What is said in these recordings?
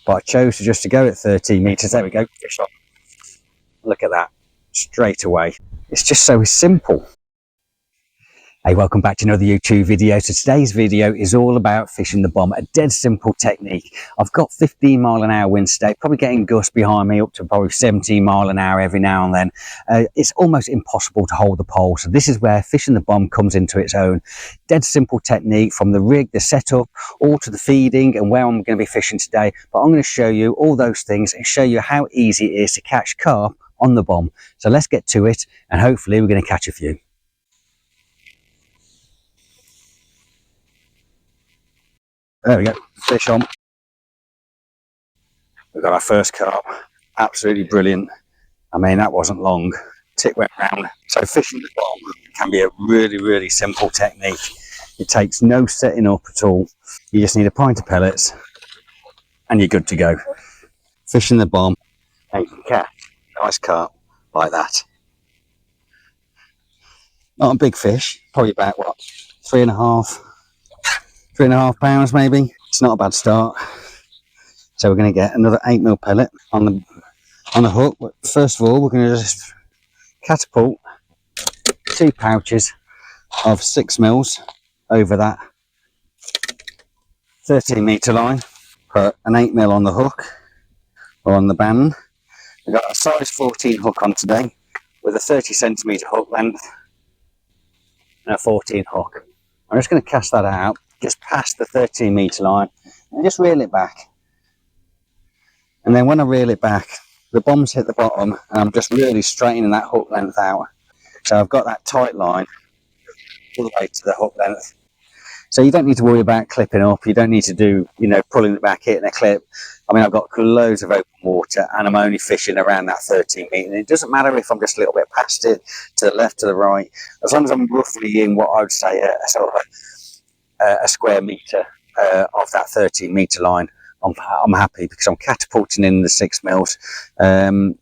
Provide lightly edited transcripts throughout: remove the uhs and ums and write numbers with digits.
but I chose to just to go at 13 meters. There we go, fish on. Look at that, straight away. It's just so simple. Hey, welcome back to another YouTube video. So today's video is all about fishing the bomb, a dead simple technique. I've got 15 mile an hour wind today, probably getting gusts behind me up to probably 17 mile an hour every now and then. It's almost impossible to hold the pole. So this is where fishing the bomb comes into its own. Dead simple technique from the rig, the setup, all to the feeding and where I'm going to be fishing today. But I'm going to show you all those things and show you how easy it is to catch carp on the bomb. So let's get to it and hopefully we're going to catch a few. There we go, fish on. We've got our first carp, absolutely brilliant. I mean, that wasn't long, tick went round. So fishing the bomb can be a really simple technique. It takes no setting up at all. You just need a pint of pellets and you're good to go. Fishing the bomb and you can catch a nice carp like that. Not a big fish, probably about what, 3.5 pounds maybe. It's not a bad start. So we're going to get another 8mm pellet on the hook. But first of all, we're going to just catapult 2 pouches of 6mm over that 13-meter line. Put an 8mm on the hook or on the band. We've got a size 14 hook on today with a 30cm hook length and a 14 hook. I'm just going to cast that out just past the 13-meter line and just reel it back. And then when I reel it back, the bombs hit the bottom and I'm just really straightening that hook length out. So I've got that tight line all the way to the hook length. So you don't need to worry about clipping up. You don't need to do, pulling it back, hitting a clip. I mean, I've got loads of open water and I'm only fishing around that 13 meter. And it doesn't matter if I'm just a little bit past it, to the left, to the right, as long as I'm roughly in what I would say a sort of a square meter of that 13-meter line. I'm happy because I'm catapulting in the 6mm, and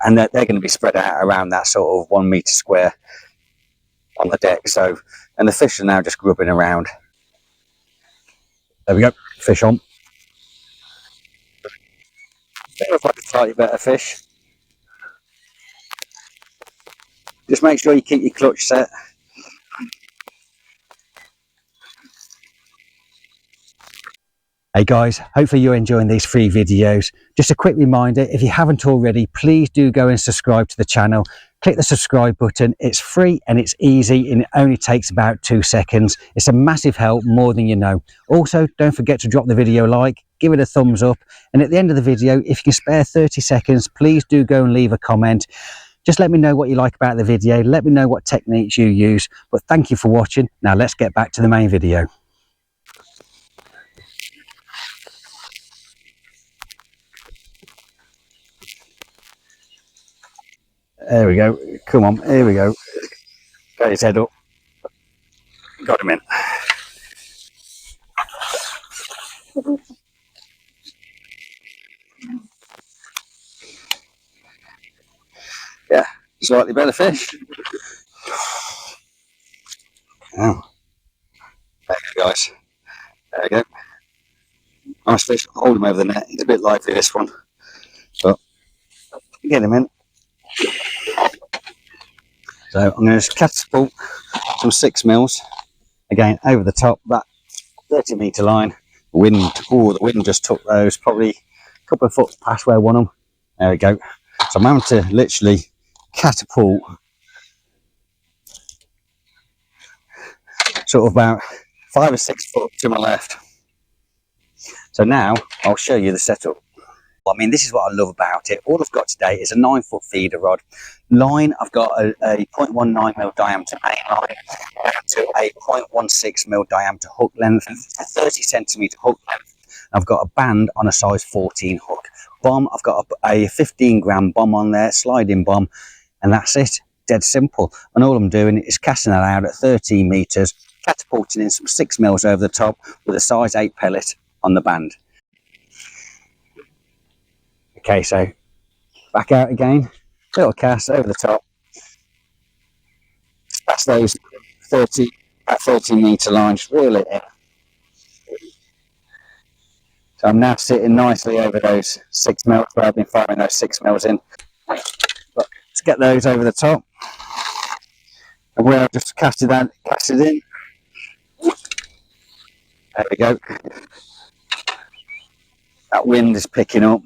they're going to be spread out around that sort of 1 meter square on the deck. So, and the fish are now just grubbing around. There we go, fish on. Looks like a slightly better fish. Just make sure you keep your clutch set. Hey guys, hopefully you're enjoying these free videos. Just a quick reminder, if you haven't already, please do go and subscribe to the channel. Click the subscribe button. It's free and it's easy and it only takes about 2 seconds. It's a massive help, more than you know. Also, don't forget to drop the video a like, give it a thumbs up, and at the end of the video, if you can spare 30 seconds, please do go and leave a comment. Just let me know what you like about the video. Let me know what techniques you use. But thank you for watching. Now let's get back to the main video. There we go. Come on, here we go. Got his head up. Got him in. Yeah, slightly better fish. Oh. There you go, guys. There we go. Nice fish. Hold him over the net. He's a bit lively, this one. But get him in. So I'm going to just catapult some 6mm again over the top that 30-meter line. Wind, the wind just took those probably a couple of foot past where I want them. There we go. So I'm having to literally catapult sort of about 5 or 6 foot to my left. So now I'll show you the setup. I mean, this is what I love about it. All I've got today is a 9-foot feeder rod. Line, I've got a 0.19mm diameter main line down to a 0.16mm diameter hook length, a 30cm hook length. I've got a band on a size 14 hook. Bomb, I've got a 15-gram bomb on there, sliding bomb, and that's it. Dead simple. And all I'm doing is casting that out at 13 meters, catapulting in some 6mm over the top with a size 8 pellet on the band. Okay, so back out again, little cast over the top, past those 13-meter lines, reel it in. So I'm now sitting nicely over those 6 mils where I've been firing those 6 mils in. But let's get those over the top. And where I've just casted in. There we go. That wind is picking up.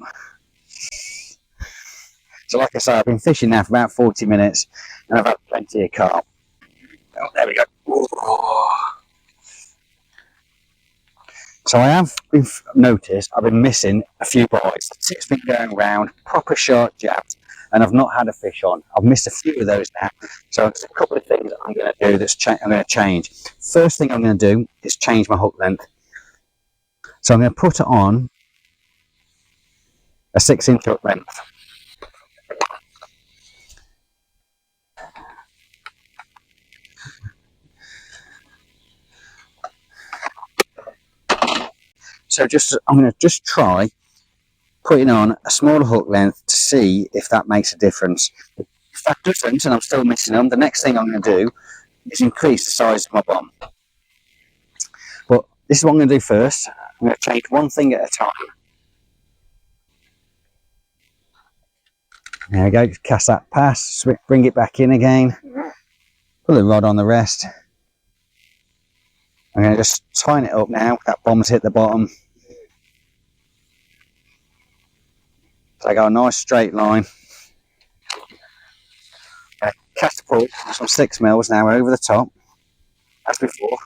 So like I say, I've been fishing now for about 40 minutes and I've had plenty of carp. Oh, there we go. Ooh. So I have noticed I've been missing a few bites. The tip's been going round, proper sharp jabs, and I've not had a fish on. I've missed a few of those now. So there's a couple of things I'm going to do I'm going to change. First thing I'm going to do is change my hook length. So I'm going to put it on a 6-inch hook length. So I'm going to just try putting on a smaller hook length to see if that makes a difference. If that doesn't, and I'm still missing them, the next thing I'm going to do is increase the size of my bomb. But this is what I'm going to do first. I'm going to change one thing at a time. There we go, just cast that past, bring it back in again, put the rod on the rest. I'm going to just tighten it up now, that bomb's hit the bottom. So I got a nice straight line. Catapult some 6 mils now over the top, as before.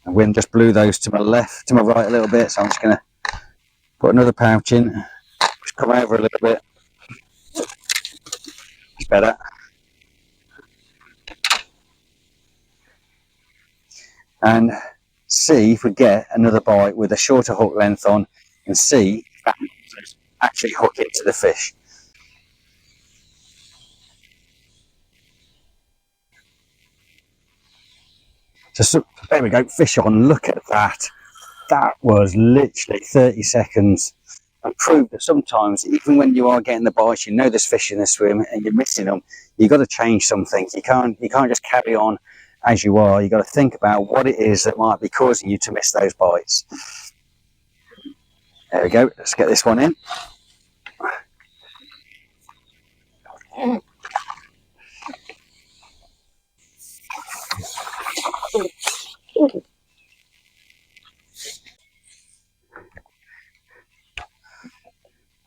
The wind just blew those to my left, to my right a little bit, so I'm just going to put another pouch in, just come over a little bit. It's better. And see if we get another bite with a shorter hook length on, and see if that actually hook into the fish. So there we go, fish on, look at that. That was literally 30 seconds. And proved that sometimes, even when you are getting the bites, you know there's fish in the swim and you're missing them, you've got to change something. You can't just carry on as you are. You've got to think about what it is that might be causing you to miss those bites. There we go, let's get this one in.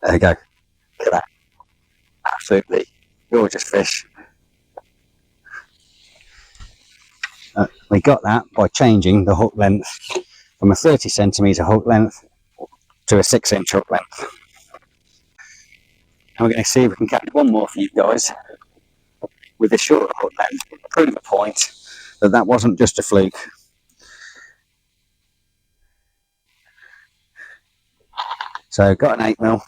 There we go, look at that. Absolutely gorgeous fish. We got that by changing the hook length from a 30cm hook length to a 6-inch hook length. And we're going to see if we can catch one more for you guys with a shorter hook length, prove the point that wasn't just a fluke. So got an 8mm.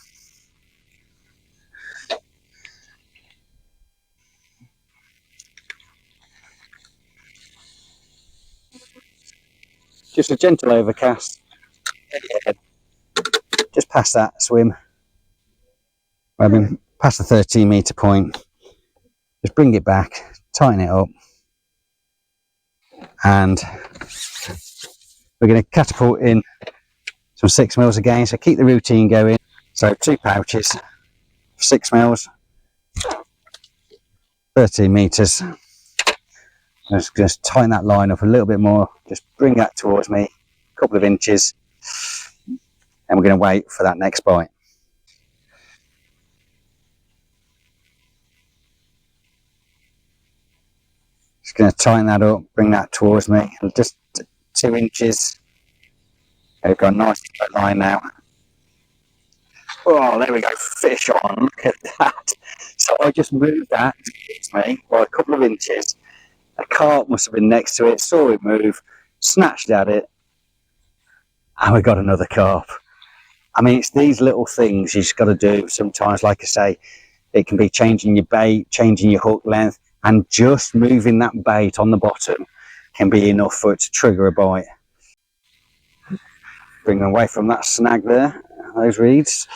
Just a gentle overcast, just past that swim. I've been past the 13-metre point. Just bring it back, tighten it up, and we're going to catapult in some 6 mils again. So keep the routine going. So 2 pouches, 6 mils, 13 metres. Just tighten that line up a little bit more. Just bring that towards me, a couple of inches, and we're going to wait for that next bite. Just going to tighten that up, bring that towards me, just 2 inches. We've got a nice line now. Oh, there we go, fish on, look at that. So I just moved that to me by a couple of inches. A carp must have been next to it, saw it move, snatched at it, and we got another carp. I mean, it's these little things you just got to do sometimes. Like I say, it can be changing your bait, changing your hook length, and just moving that bait on the bottom can be enough for it to trigger a bite. Bring them away from that snag there, those reeds.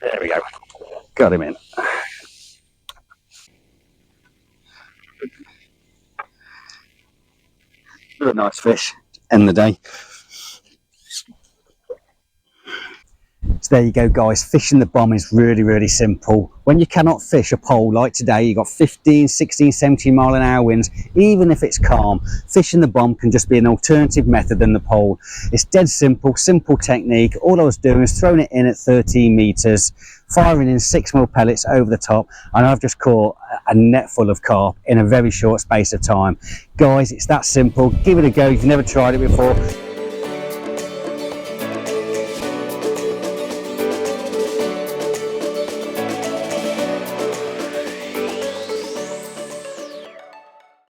There we go, got him in. do a nice fish, end the day. So there you go, guys. Fishing the bomb is really simple. When you cannot fish a pole like today, you've got 15, 16, 17 mile an hour winds, even if it's calm, fishing the bomb can just be an alternative method than the pole. It's dead simple technique. All I was doing was throwing it in at 13 meters, firing in 6mm pellets over the top, and I've just caught a net full of carp in a very short space of time. Guys, it's that simple. Give it a go if you've never tried it before.